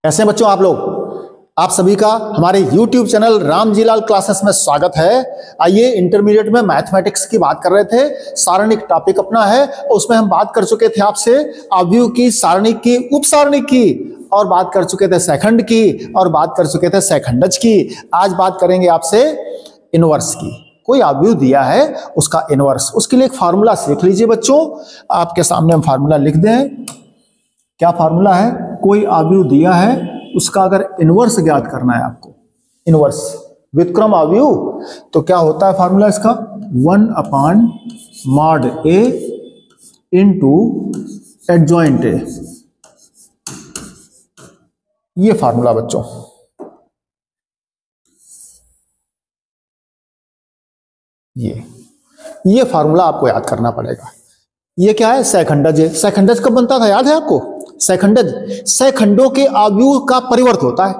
कैसे हैं बच्चों आप लोग। आप सभी का हमारे YouTube चैनल रामजीलाल क्लासेस में स्वागत है। आइए, इंटरमीडिएट में मैथमेटिक्स की बात कर रहे थे, सारणिक टॉपिक अपना है। उसमें हम बात कर चुके थे आपसे अवयव की, सारणिक की, उपसारणिक की, और बात कर चुके थे सेकंड की, और बात कर चुके थे सेकंडज की। आज बात करेंगे आपसे इनवर्स की। कोई अवयव दिया है, उसका इनवर्स, उसके लिए एक फार्मूला सीख लीजिए बच्चों। आपके सामने हम फार्मूला लिख दें। क्या फार्मूला है? कोई अवयव दिया है, उसका अगर इनवर्स ज्ञात करना है आपको, इनवर्स व्युत्क्रम अवयव, तो क्या होता है फार्मूला इसका? 1/mod A into adjoint A। ये फार्मूला बच्चों, ये फार्मूला आपको याद करना पड़ेगा। ये क्या है? सेकंडज है। सेकंडज कब बनता था, याद है आपको? सेकंडज सेकंडों के अवयव का परिवर्त होता है।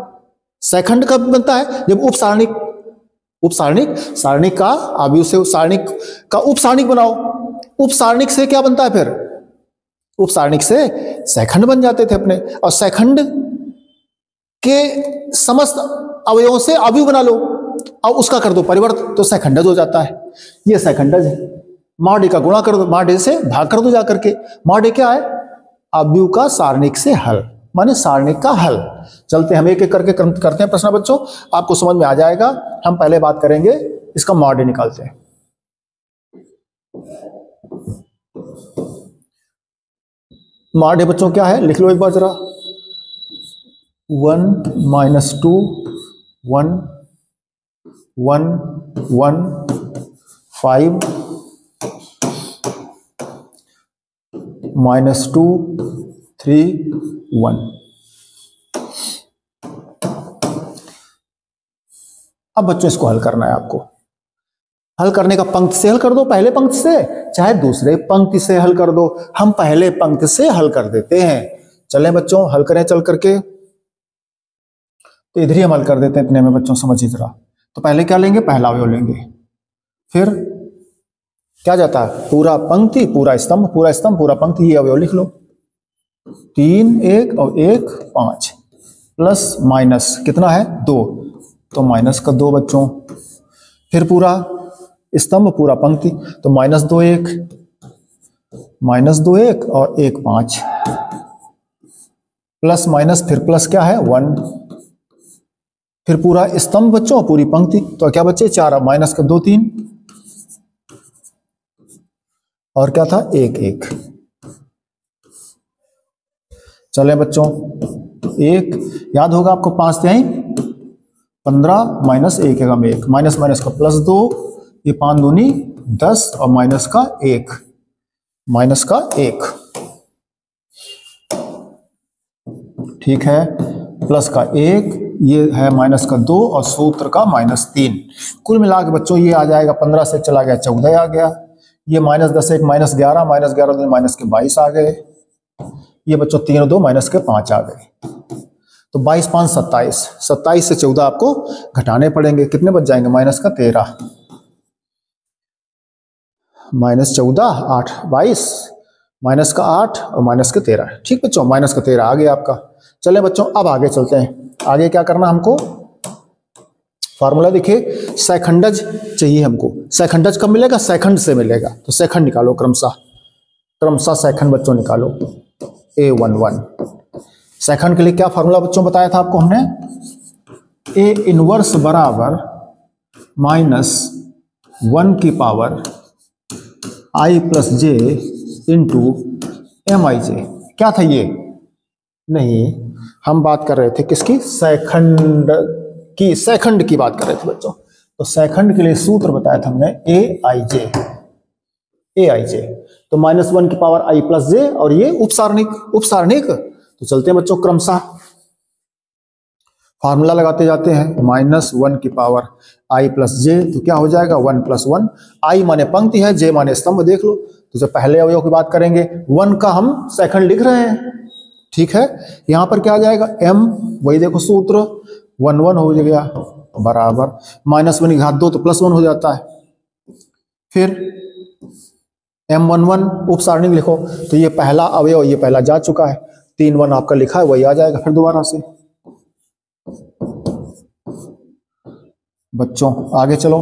सेकंड कब बनता है? जब उपसारणिक सारणिक का अवयव से सारणिक का उपसारणिक बनाओ। उपसारणिक से क्या बनता है फिर? उपसारणिक से सेकंड बन जाते थे अपने, और सेकंड के समस्त अवयवों से अवयव बना लो और उसका कर दो परिवर्त, तो सेकंडज हो जाता है। ये सेकंडज है। mod A का गुणा कर दो, mod A से भाग कर दो जाकर के। mod A क्या है? अवयव का सारणिक से हल, माने सारणिक का हल। चलते हम एक एक करके करते हैं प्रश्न बच्चों, आपको समझ में आ जाएगा। हम पहले बात करेंगे इसका mod A निकालते हैं। mod A बच्चों क्या है, लिख लो एक बार जरा। 1 - 2 1 1 1 5 -2 3 1। अब बच्चों इसको हल करना है आपको। हल करने का पंक्ति से हल कर दो, पहले पंक्ति से, चाहे दूसरे पंक्ति से हल कर दो। हम पहले पंक्ति से हल कर देते हैं। चलें बच्चों, हल करें चल करके। तो इधर ही हम हल कर देते हैं। इतने में बच्चों समझिए जरा। तो पहले क्या लेंगे? पहला अवयव लेंगे, फिर क्या जाता है? पूरा पंक्ति, पूरा स्तंभ, पूरा स्तंभ, पूरा पंक्ति। ये अवयव लिख लो। 3 1 और 1 5, प्लस माइनस कितना है? 2, तो माइनस का 2 बच्चों। फिर पूरा स्तंभ, पूरा पंक्ति, तो -2 1 -2 1 और 1 5, प्लस माइनस फिर प्लस क्या है? 1। फिर पूरा स्तंभ बच्चों, पूरी पंक्ति, तो क्या बच्चे? 4, माइनस का 2 3, और क्या था? 1 1। चले बच्चों, 1 याद होगा आपको, 5 तिहाई 15, माइनस 1 एकम 1, माइनस माइनस का प्लस 2, ये 5 दूनी 10, और माइनस का 1, माइनस का 1, ठीक है, प्लस का 1, ये है माइनस का 2, और सूत्र का -3। कुल मिला के बच्चों ये आ जाएगा, 15 से चला गया 14 आ गया। ये -10 1 -11, -11 2 माइनस के 22 आ गए। ये बच्चों 3 और 2 माइनस के 5 आ गए। तो 22 5 27, 27 से 14 आपको घटाने पड़ेंगे। कितने बच जाएंगे? माइनस का 13, -14 8 22, माइनस का 8 और माइनस के 13। ठीक बच्चों, माइनस का 13 आ गया आपका। चले बच्चों, अब आगे चलते हैं। आगे क्या करना हमको? फार्मूला देखिए, सेकंडज चाहिए हमको। सेकंडज कब मिलेगा? सेकंड से मिलेगा। तो सेकंड निकालो, क्रमशः सेकंड बच्चों निकालो। A11 सेकंड के लिए क्या फार्मूला बच्चों बताया था आपको हमने? A इनवर्स बराबर -1 की power I + J into MIJ। क्या था ये? नहीं, हम बात कर रहे थे किसकी? सेकंड की बात कर रहे थे बच्चों। तो सेकंड के लिए सूत्र बताया था हमने AIJ। तो -1 की पावर I + J, और ये उपसारणिक। तो चलते हैं बच्चों, क्रमशः फार्मूला लगाते जाते हैं। -1 की पावर I + J, तो क्या हो जाएगा? 1 + 1। I माने पंक्ति है, J माने स्तंभ। देख लो, तो जब पहले अवयव की बात करेंगे, 1 का हम सेकंड लिख रहे हैं, ठीक है। यहां पर क्या आ जाएगा? M, वही देखो सूत्र, 1 1 हो गया, बराबर -1 की घात 2, तो +1 हो जाता है। फिर M11 उपसारणिक लिखो, तो ये पहला अवयव, ये पहला जा चुका है। 3 1 आपका लिखा है, वही आ जाएगा फिर दोबारा से। बच्चों आगे चलो,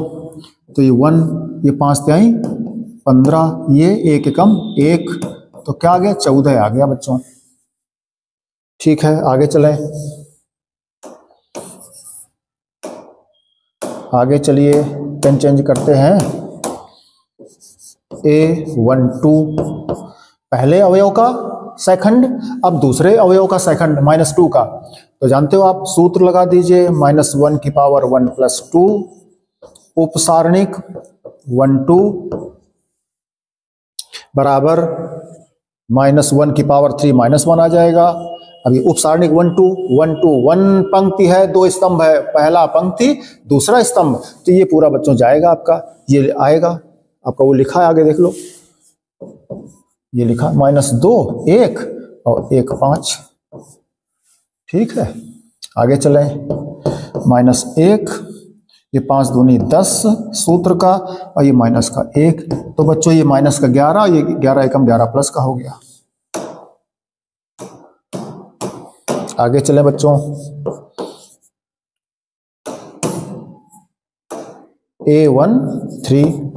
तो ये 1, ये 5 तिहाई 15, ये 1 एकम 1, तो क्या आ गया 14 आ गया बच्चों। ठीक है आगे चलें, आगे चलिए पेन चेंज करते हैं। A12 पहले अवयव का सेकंड, अब दूसरे अवयव का सेकंड -2 का, तो जानते हो आप सूत्र लगा दीजिए, -1 की पावर 1 + 2 उपसारणिक 1 2 बराबर -1 की पावर 3 -1 आ जाएगा। अभी उपसारणिक 1 2 1 2 1 पंक्ति है, 2 स्तंभ है, पहला पंक्ति दूसरा स्तंभ, तो ये पूरा बच्चों जाएगा आपका, ये आएगा आपका, वो लिखा है आगे देख लो, ये लिखा -2 1 और 1 5। ठीक है आगे चलें, -1, ये 5 दूनी 10 सूत्र का, और ये माइनस का 1, तो बच्चों ये माइनस का 11, ये 11 एकम 11 प्लस का हो गया। आगे चले बच्चों, A13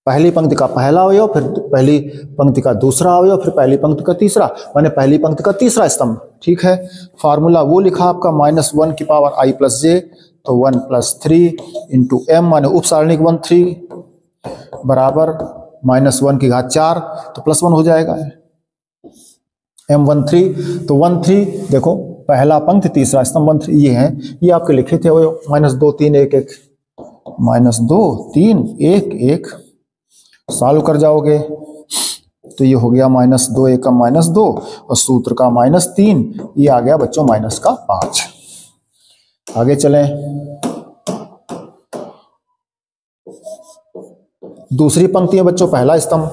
पहली पंक्ति का पहला अवयव, फिर पहली पंक्ति का दूसरा अवयव, फिर पहली पंक्ति का तीसरा, माने पहली पंक्ति का तीसरा स्तंभ। ठीक है, फार्मूला वो लिखा आपका -1 की पावर I + j, तो 1 + 3 × m, माने उपसारणिक 1 3 बराबर -1 की घात 4, तो +1 हो जाएगा M13, तो 1 3 देखो पहला पंक्ति तीसरा स्तंभ 1 3 ये है, ये आपके लिखे थे अवयव, -2 3 1 1 -2 3 1 1, सॉल्व कर जाओगे तो ये हो गया -2 एकम -2 और सूत्र का -3, ये आ गया बच्चों माइनस का 5। आगे चलें, दूसरी पंक्ति है बच्चों पहला स्तंभ,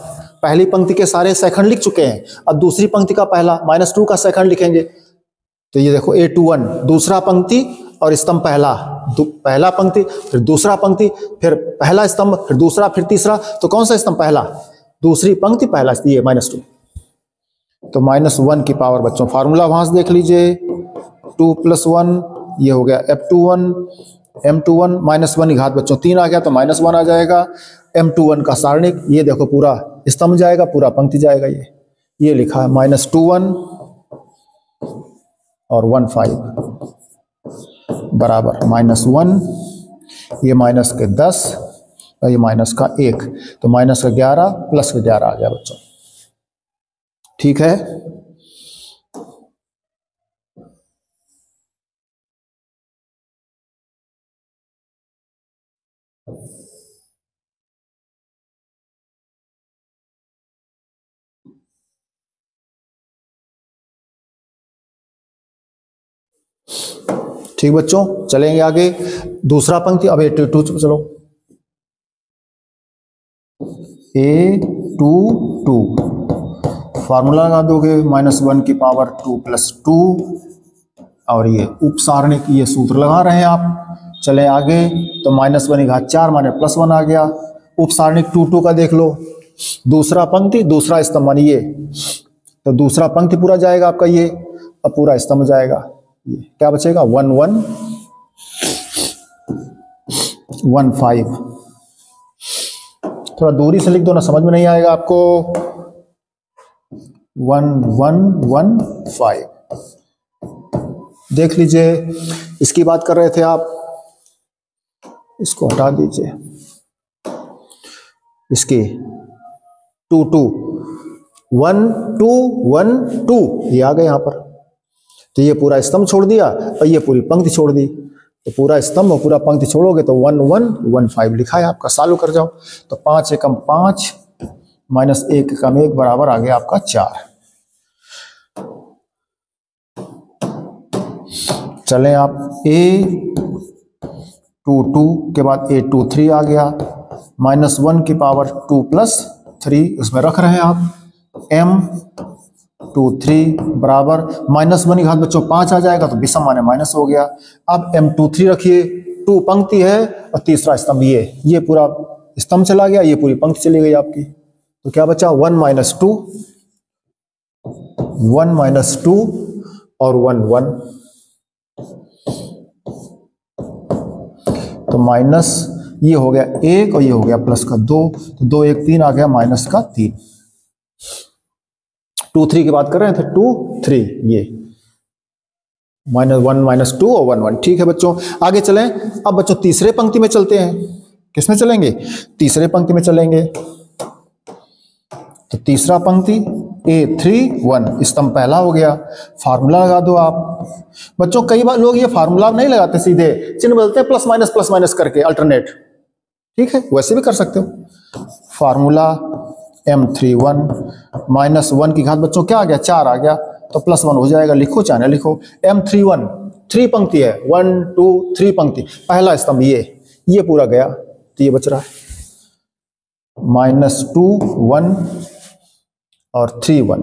पहली पंक्ति के सारे सेकंड लिख चुके हैं, अब दूसरी पंक्ति का पहला -2 का सेकंड लिखेंगे, तो ये देखो A21 दूसरा पंक्ति और स्तंभ पहला, पहला पंक्ति फिर दूसरा पंक्ति फिर पहला स्तंभ फिर दूसरा फिर तीसरा, तो कौन सा स्तंभ पहला, दूसरी पंक्ति पहला, ये -2, तो -1 की पावर बच्चों फार्मूला वहां से देख लीजिए, 2 + 1 ये हो गया F21 M21 -1 की घात बच्चों 3 आ गया, तो -1 आ जाएगा। M21 का सारणिक ये देखो पूरा स्तंभ जाएगा, पूरा पंक्ति जाएगा, ये लिखा है -21 और 1 5 बराबर -1, ये माइनस के 10 और ये माइनस का 1, तो माइनस का 11 प्लस का 11 आ गया बच्चों। ठीक है, ठीक बच्चों चलेंगे आगे, दूसरा पंक्ति, अब A22 चलो, A22 फार्मूला लगा दोगे, -1 की पावर 2 + 2 और ये उपसारणिक ये सूत्र लगा रहे हैं आप। चले आगे, तो -1 की घात 4 माने +1 आ गया। उपसारणिक 2 2 का देख लो, दूसरा पंक्ति दूसरा स्तंभ माने ये, तो दूसरा पंक्ति पूरा जाएगा आपका, ये अब पूरा स्तंभ जाएगा, ये क्या बचेगा 1 1 1 5। थोड़ा दूरी से लिख दो ना, समझ में नहीं आएगा आपको। 1 1 1 5 देख लीजिए, इसकी बात कर रहे थे आप, इसको हटा दीजिए, इसकी 2 2 1 2 1 2 ये आ गए यहाँ पर, तो ये पूरा स्तंभ छोड़ दिया और ये पूरी पंक्ति छोड़ दी, तो पूरा स्तंभ और पूरा पंक्ति छोड़ोगे तो 1 1 1 5 लिखा है आपका। सॉल्व कर जाओ, तो 5 एकम 5 -1 एकम 1 बराबर आ गया आपका 4। चलें आप, A22 के बाद A23 आ गया, -1 की पावर 2 + 3 उसमें रख रहे हैं आप, M23 बराबर -1 की घात बच्चों 5 आ जाएगा, तो विषम माने माइनस हो गया। अब M23 रखिए, 2 पंक्ति है और तीसरा स्तंभ ये पूरा स्तंभ चला गया, ये पूरी पंक्ति चली गई आपकी, तो क्या बचा 1 - 2 1 - 2 और 1 1। तो माइनस ये हो गया 1 और ये हो गया प्लस का 2, तो 2 1 3 आ गया माइनस का 3। 2 3 की बात कर रहे थे, 2 3 ये -1 -2 और 1 1। ठीक है बच्चों, आगे चलें। अब बच्चों तीसरे पंक्ति में चलते हैं। किसमें चलेंगे? तीसरे पंक्ति में चलेंगे। तो तीसरा पंक्ति A31 स्तंभ पहला हो गया। फार्मूला लगा दो आप। बच्चों कई बार लोग ये फार्मूला नहीं लगाते, सीधे चिन्ह बदलते हैं प्लस माइनस करके, अल्टरनेट। ठीक है, वैसे भी कर सकते हो। फार्मूला M31 -1 की घात बच्चों क्या आ गया? 4 आ गया, तो +1 हो जाएगा। लिखो चाहे लिखो। M31 3 पंक्ति है, 1 2 3 पंक्ति, पहला स्तंभ ये पूरा गया, तो ये बच रहा है -2 1 और 3 1।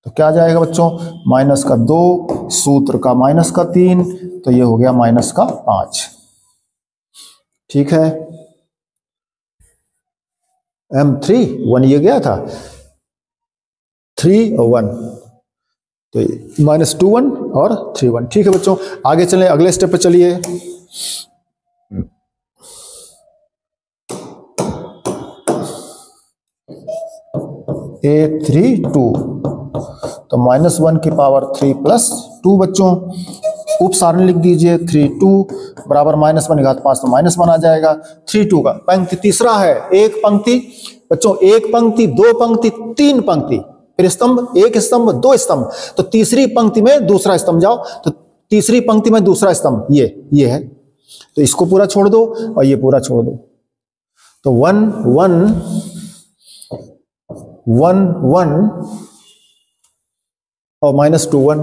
तो क्या जाएगा बच्चों? -2 सूत्र का -3, तो ये हो गया -5। ठीक है, M31 ये गया था 3 और 1, तो -2 1 और 3 1। ठीक है बच्चों, आगे चलें, अगले स्टेप पे चलिए। A32 तो -1 की पावर 3 + 2 बच्चों। उप सारणी लिख दीजिए। 3 2 बराबर -1 की घात 5, तो -1 आ जाएगा। 3 2 का पंक्ति तीसरा है, एक पंक्ति बच्चों, एक पंक्ति, दो पंक्ति, तीन पंक्ति, फिर स्तंभ, एक स्तंभ, दो स्तंभ, तो तीसरी पंक्ति में दूसरा स्तंभ जाओ, तो तीसरी पंक्ति में दूसरा स्तंभ ये है, तो इसको पूरा छोड़ दो और ये पूरा छोड़ दो, तो 1 1 1 1 और -2 1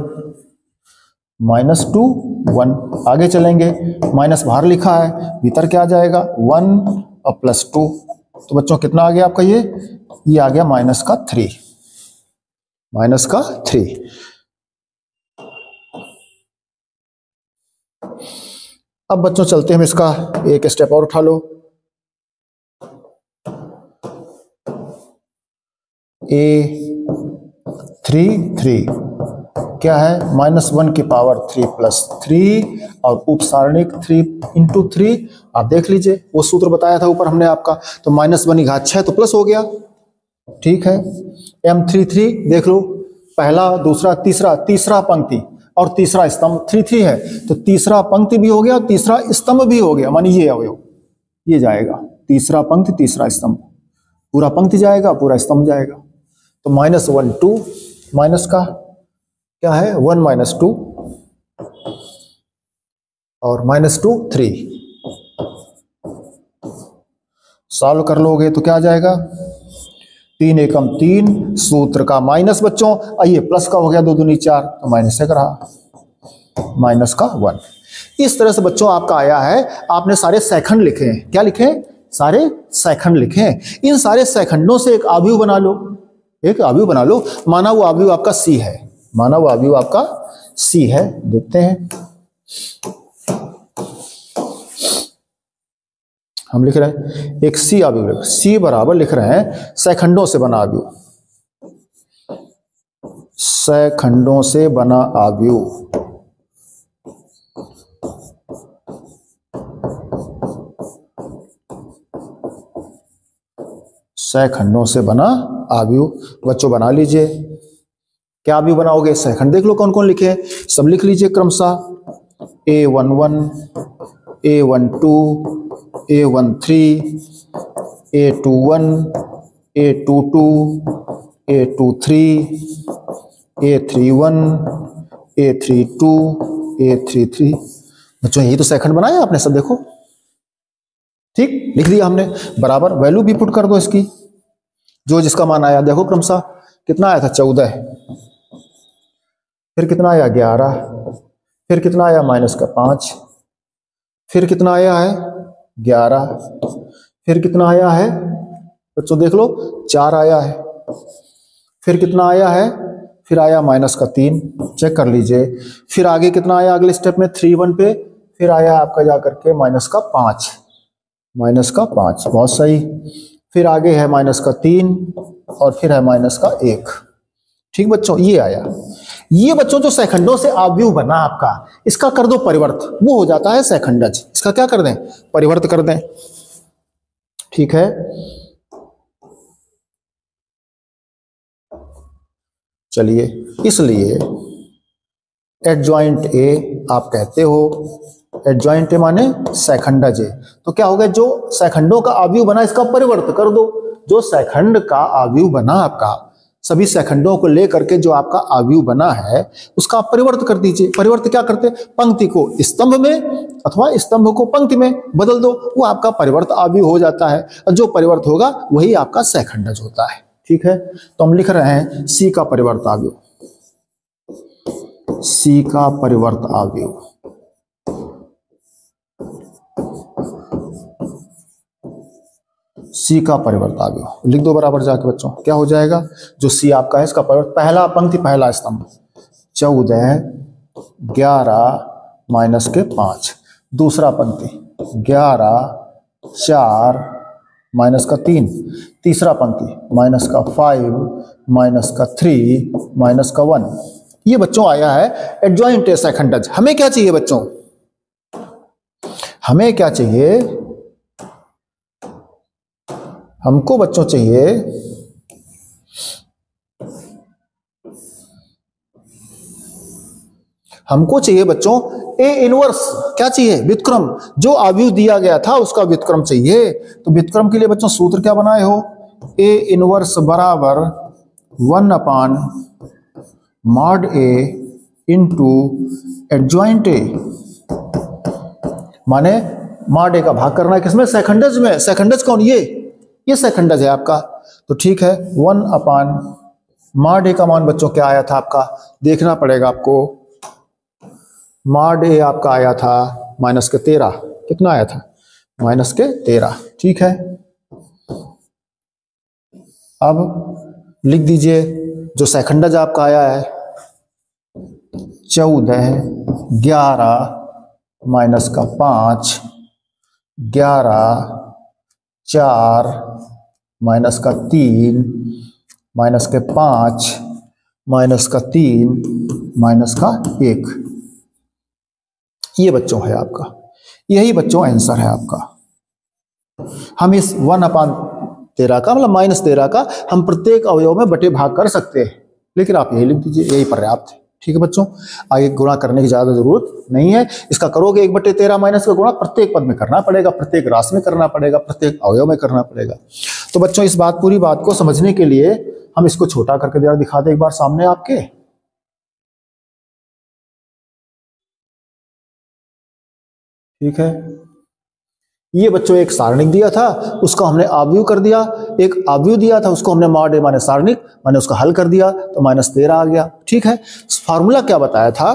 -2 1। आगे चलेंगे, माइनस बाहर लिखा है, भीतर क्या आ जाएगा? 1 और +2, तो बच्चों कितना आ गया आपका? ये आ गया -3। अब बच्चों चलते हैं, इसका एक स्टेप और उठा लो। A33 क्या है? -1 की पावर 3 + 3 और उप सारणिक 3 × 3। आप देख लीजिए, वो सूत्र बताया था ऊपर हमने आपका, तो -1 की घात 6 तो प्लस हो गया। ठीक है, M33 देख लो, पहला दूसरा तीसरा पंक्ति और तीसरा स्तंभ 3 3 है, तो तीसरा पंक्ति भी हो गया, तीसरा स्तंभ भी हो गया, मानी ये अवयव ये जाएगा, तीसरा पंक्ति तीसरा स्तंभ, पूरा पंक्ति जाएगा, पूरा स्तंभ जाएगा। तो -1 2 माइनस का क्या है? 1 - 2 और -2 3। सॉल्व कर लोगे तो क्या आ जाएगा? 3 एकम 3 सूत्र का माइनस बच्चों, आइए प्लस का हो गया, 2 दूनी 4, तो -1 रहा, -1। इस तरह से बच्चों आपका आया है। आपने सारे सेकंड लिखे हैं। क्या लिखे हैं? सारे सेकंड लिखे हैं। इन सारे सेकंडों से एक आव्यूह बना लो, एक आव्यूह बना लो। माना वो आव्यूह आपका C है, माना वो आव्यूह आपका C है। देखते हैं, हम लिख रहे हैं एक C आव्यूह, C बराबर लिख रहे हैं सेकंडों से बना आव्यूह, सेकंडों से बना आव्यूह। सेकंडों से बना आव्यूह बच्चों बना लीजिए। क्या आव्यूह बनाओगे? सेकंड देख लो कौन कौन लिखे हैं, सब लिख लीजिए क्रमशः। A11 A12 A13 A21 A22 A23 A31 A32 A33। बच्चों यही तो सेकंड बनाया आपने सब, देखो ठीक लिख दिया हमने। बराबर वैल्यू भी पुट कर दो इसकी, जो जिसका मान आया। देखो क्रमशः कितना आया था? 14, फिर कितना आया? 11, फिर कितना आया? -5, फिर कितना आया है? 11, फिर कितना आया है बच्चों? देख लो 4 आया है, फिर कितना आया है? फिर आया -3, चेक कर लीजिए। फिर आगे कितना आया? अगले स्टेप में 3 1 पे फिर आया आपका जाकर के -5, बहुत सही। फिर आगे है -3 और फिर है -1। ठीक बच्चों, ये आया। ये बच्चों जो सेखंडों से अवयव बना आपका, इसका कर दो परिवर्त, वो हो जाता है सेखंडज। इसका क्या कर दें, परिवर्त कर दें। ठीक है, चलिए, इसलिए एडजॉइंट ए आप कहते हो, एडजॉइंट ए माने सेखंडज ए। तो क्या हो गया, जो सेखंडों का अवयव बना इसका परिवर्त कर दो। जो सेखंड का अवयव बना आपका, सभी सेखंडों को लेकर के जो आपका अवयव बना है उसका आप परिवर्त कर दीजिए। परिवर्त क्या करते हैं, पंक्ति को स्तंभ में अथवा स्तंभ को पंक्ति में बदल दो, वो आपका परिवर्त अवयव हो जाता है। और जो परिवर्त होगा वही आपका सेखंडज होता है। ठीक है, तो हम लिख रहे हैं सी का परिवर्त अवयव, सी का परिवर्त अवयव। सी का परिवर्त अवयव लिख दो बराबर जाके बच्चों। क्या हो जाएगा, जो सी आपका है इसका परिवर्त, पहला पंक्ति पहला स्तंभ 14 11 माइनस के 5, दूसरा पंक्ति 11 4 माइनस का 3, तीसरा पंक्ति माइनस का 5 माइनस का 3 माइनस का 1। ये बच्चों आया है एडजॉइंट ए सेखंडज। हमें क्या चाहिए बच्चों, हमें क्या चाहिए, हमको बच्चों चाहिए बच्चों ए इनवर्स। क्या चाहिए, व्युत्क्रम। जो अवयव दिया गया था उसका व्युत्क्रम चाहिए। तो व्युत्क्रम के लिए बच्चों सूत्र क्या बनाए हो, ए इनवर्स बराबर 1 mod A into adjoint A, माने मॉड ए का भाग करना है किसमें, सेखंडज में। सेखंडज कौन, ये सेखंडज है आपका। तो ठीक है, 1 मॉड ए का मान बच्चों क्या आया था आपका, देखना पड़ेगा आपको। मॉड ए आपका आया था माइनस के 13, कितना आया था, माइनस के 13। ठीक है, अब लिख दीजिए जो सेखंडज आपका आया है 14 11 माइनस का 5 11 4 माइनस का 3 माइनस के 5 माइनस का 3 माइनस का 1। ये बच्चों है आपका, यही बच्चों आंसर है आपका। हम इस 1/13 का मतलब -13 का हम प्रत्येक अवयव में बटे भाग कर सकते हैं, लेकिन आप यही लिख दीजिए, यही पर्याप्त है। ठीक है बच्चों, आगे गुणा करने की ज्यादा जरूरत नहीं है। इसका करोगे 1/13 माइनस का गुणा प्रत्येक पद में करना पड़ेगा, प्रत्येक राशि में करना पड़ेगा, प्रत्येक अवयव में करना पड़ेगा। तो बच्चों इस पूरी बात को समझने के लिए हम इसको छोटा करके जरा दिखा दें एक बार सामने आपके। ठीक है, ये बच्चों एक सारणिक दिया था, उसको हमने अवयव कर दिया। एक अवयव दिया था, उसको हमने मॉड ए माने सारणिक माने उसका हल कर दिया, तो -13 आ गया। ठीक है, फार्मूला क्या बताया था,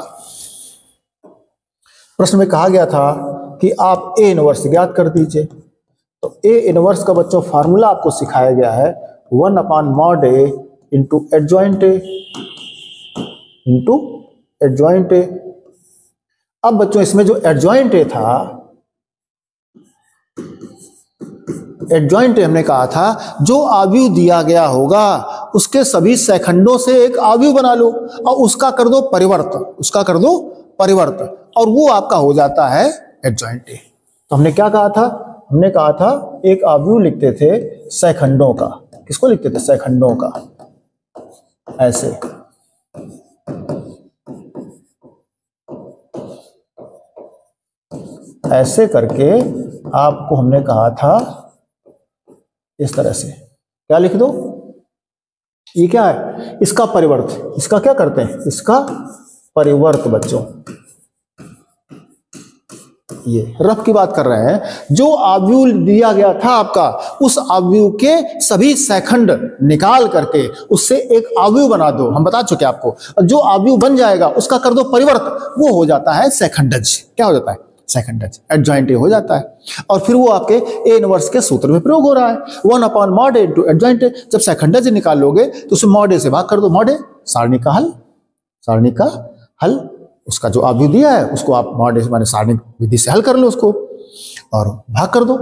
प्रश्न में कहा गया था कि आप ए इनवर्स ज्ञात कर दीजिए। तो ए इनवर्स का बच्चों फार्मूला आपको सिखाया गया है 1/mod A into adjoint A. अब बच्चों इसमें जो एडजॉइंट ए था, एडजॉइंट हमने कहा था जो अवयव दिया गया होगा उसके सभी सेखंडों से एक अवयव बना लो और उसका कर दो परिवर्त, और वो आपका हो जाता है एडजॉइंट ए। तो हमने क्या कहा था, हमने कहा था एक अवयव लिखते थे सेखंडों का। किसको लिखते थे, सेखंडों का, ऐसे करके आपको हमने कहा था इस तरह से। क्या लिख दो, ये क्या है, इसका परिवर्त। इसका क्या करते हैं, इसका परिवर्त बच्चों। ये रफ की बात कर रहे हैं। जो अवयव दिया गया था आपका, उस अवयव के सभी सेखंड निकाल करके उससे एक अवयव बना दो। हम बता चुके आपको, जो अवयव बन जाएगा उसका कर दो परिवर्त, वो हो जाता है सेखंडज। क्या हो जाता है, सेखंडज। एडजॉइंट ए हो जाता है, और फिर वो आपके ए इनवर्स के सूत्र में प्रयोग हो रहा है 1/mod A into adjoint A. जब सेखंडज निकाल लोगे तो उसे मॉड ए से भाग कर दो। मॉड ए सारणी का हल, उसका जो अवयव दिया है उसको आप मॉड ए माने सारणिक विधि से हल कर लो उसको और भाग कर दो,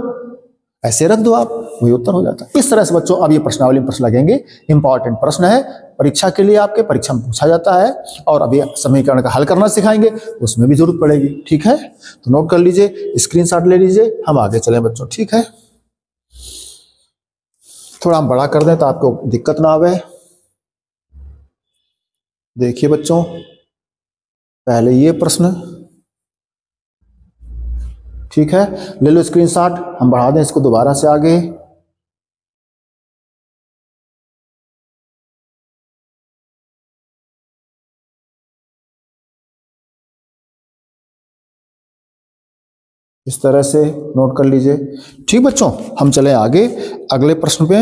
ऐसे रख दो आप, वही उत्तर हो जाता है। इस तरह से बच्चों अब ये प्रश्नावली में प्रश्न लगेंगे, इंपॉर्टेंट प्रश्न है। परीक्षा के लिए आपके परीक्षा में पूछा जाता है, और अभी समीकरण का हल करना सिखाएंगे, उसमें भी जरूरत पड़ेगी। ठीक है, तो नोट कर लीजिए, स्क्रीनशॉट ले लीजिए, हम आगे चलें बच्चों। ठीक है, थोड़ा हम बड़ा कर दें तो आपको दिक्कत ना आवे। देखिए बच्चों, पहले ये प्रश्न, ठीक है, ले लो स्क्रीनशॉट, हम बढ़ा दें इसको दोबारा से आगे। इस तरह से नोट कर लीजिए। ठीक बच्चों, हम चले आगे अगले प्रश्न पे।